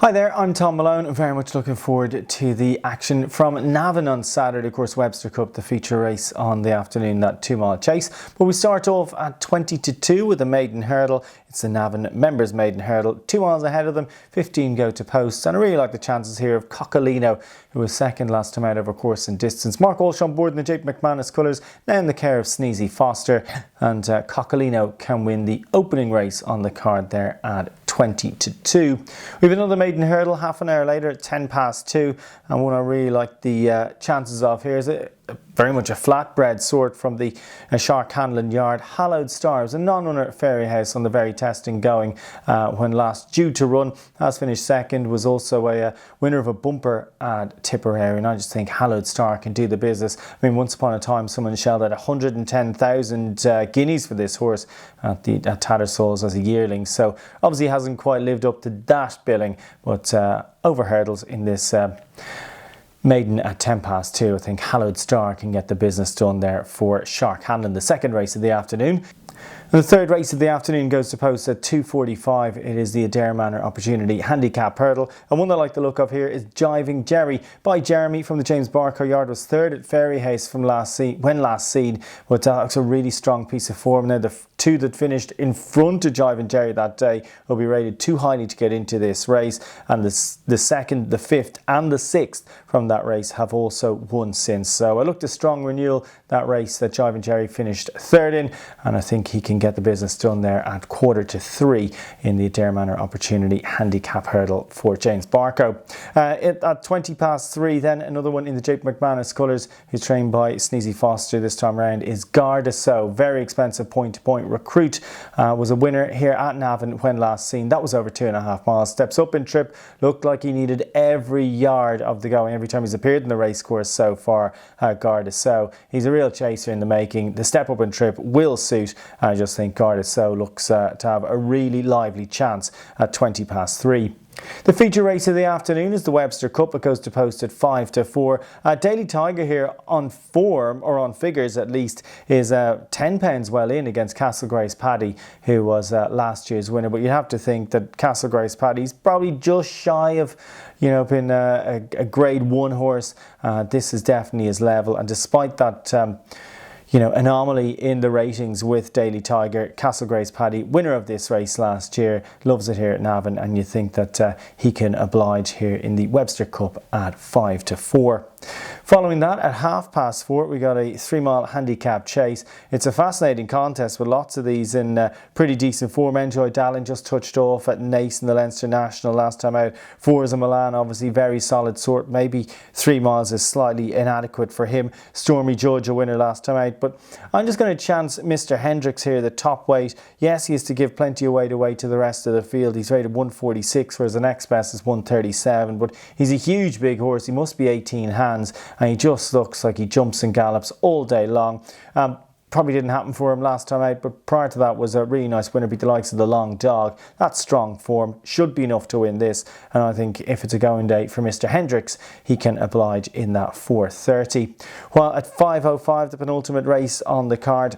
Hi there, I'm Thom Malone. I'm very much looking forward to the action from Navan on Saturday. Of course, Webster Cup, the feature race on the afternoon, that 2-mile chase. But we start off at 20 to 2 with a maiden hurdle. It's the Navan members maiden hurdle. 2 miles ahead of them, 15 go to post. And I really like the chances here of Coccolino, who was second last time out over course and distance. Mark Walsh on board in the Jake McManus colours, now in the care of Sneezy Foster. And Coccolino can win the opening race on the card there at 20 to 2. We have another maiden hurdle half an hour later at 10 past 2, and one I really like the chances of here is very much a flatbread sort from the Shark Handling Yard. Hallowed Star was a non-runner at Fairyhouse on the very testing going when last due to run. Has finished second, was also a winner of a bumper at Tipperary, and I just think Hallowed Star can do the business. I mean, once upon a time someone shelled out 110,000 guineas for this horse at Tattersalls as a yearling, so obviously hasn't quite lived up to that billing, but over hurdles in this maiden at 10 past 2. I think Hallowed Star can get the business done there for Shark Handling, the second race of the afternoon. And the third race of the afternoon goes to post at 2:45. It is the Adair Manor Opportunity Handicap Hurdle. And one I like the look of here is Jiving Jerry by Jeremy from the James Barker Yard. Was third at Fairyhouse from last seen. But it's a really strong piece of form. Now the two that finished in front of Jiving Jerry that day will be rated too highly to get into this race. And the second, the fifth and the sixth from that race have also won since. So I looked a strong renewal that race that Jiving Jerry finished third in. And I think he can get the business done there at 2:45 in the Adair Manor Opportunity Handicap Hurdle for James Barco. At 20 past 3 then, another one in the Jake McManus colours, who's trained by Sneezy Foster this time around, is Garda So. Very expensive point-to-point recruit. Was a winner here at Navan when last seen. That was over 2.5 miles. Steps up in trip. Looked like he needed every yard of the going every time he's appeared in the race course so far. Garda So. He's a real chaser in the making. The step up in trip will suit. I just think Garda So looks to have a really lively chance at 20 past 3. The feature race of the afternoon is the Webster Cup. It goes to post at 5 to 4. Daily Tiger here on form, or on figures at least, is £10 well in against Castlegrace Paddy, who was last year's winner. But you have to think that Castlegrace Paddy's probably just shy of, being a grade 1 horse. This is definitely his level, and despite that anomaly in the ratings with Daily Tiger, Castlegrace Paddy, winner of this race last year, loves it here at Navan, and you think that he can oblige here in the Webster Cup at 5 to 4. Following that, at 4:30, we got a 3-mile handicap chase. It's a fascinating contest with lots of these in pretty decent form. Enjoy Dallin just touched off at Nace in the Leinster National last time out. Forza Milan, obviously very solid sort. Maybe 3 miles is slightly inadequate for him. Stormy Judge, a winner last time out. But I'm just going to chance Mr. Hendricks here, the top weight. Yes, he is to give plenty of weight away to the rest of the field. He's rated 146, whereas the next best is 137. But he's a huge big horse. He must be 18 hands, and he just looks like he jumps and gallops all day long. Probably didn't happen for him last time out, but prior to that was a really nice winner, beat the likes of the Long Dog. That's strong form, should be enough to win this, and I think if it's a going day for Mr. Hendricks, he can oblige in that 4:30. While at 5:05, the penultimate race on the card,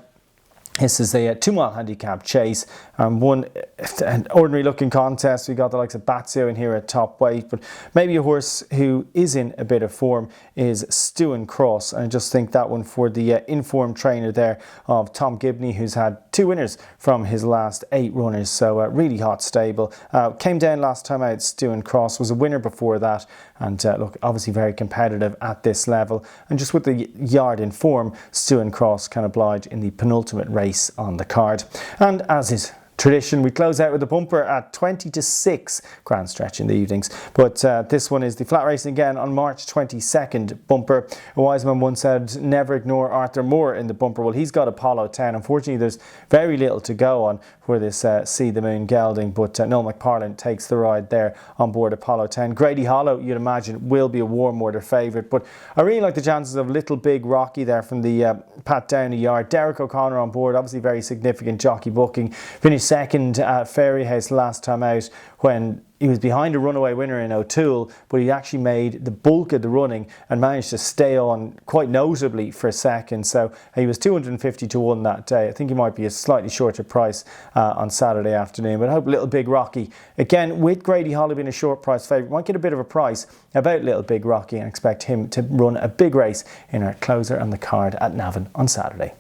this is a 2-mile handicap chase. An ordinary looking contest. We got the likes of Batsu in here at top weight, but maybe a horse who is in a bit of form is Stewin Cross. And I just think that one for the informed trainer there of Tom Gibney, who's had 2 winners from his last 8 runners. So a really hot stable. Came down last time out. Stewin Cross was a winner before that, and look, obviously very competitive at this level. And just with the yard in form, Stewin Cross can oblige in the penultimate race on the card. And as is tradition, we close out with a bumper at 20 to 6, grand stretch in the evenings. But this one is the flat racing again on March 22nd bumper. A wise man once said, never ignore Arthur Moore in the bumper. Well, he's got Apollo 10. Unfortunately, there's very little to go on for this See the Moon gelding, but Noel McParlin takes the ride there on board Apollo 10. Grady Hollow, you'd imagine, will be a warm order favourite, but I really like the chances of Little Big Rocky there from the Pat Downey Yard. Derek O'Connor on board, obviously very significant jockey booking. Finished second at Fairyhouse last time out when he was behind a runaway winner in O'Toole, but he actually made the bulk of the running and managed to stay on quite notably for second. So he was 250 to 1 that day. I think he might be a slightly shorter price on Saturday afternoon, but I hope Little Big Rocky, again with Grady Holly being a short price favourite, might get a bit of a price about Little Big Rocky and expect him to run a big race in our closer on the card at Navan on Saturday.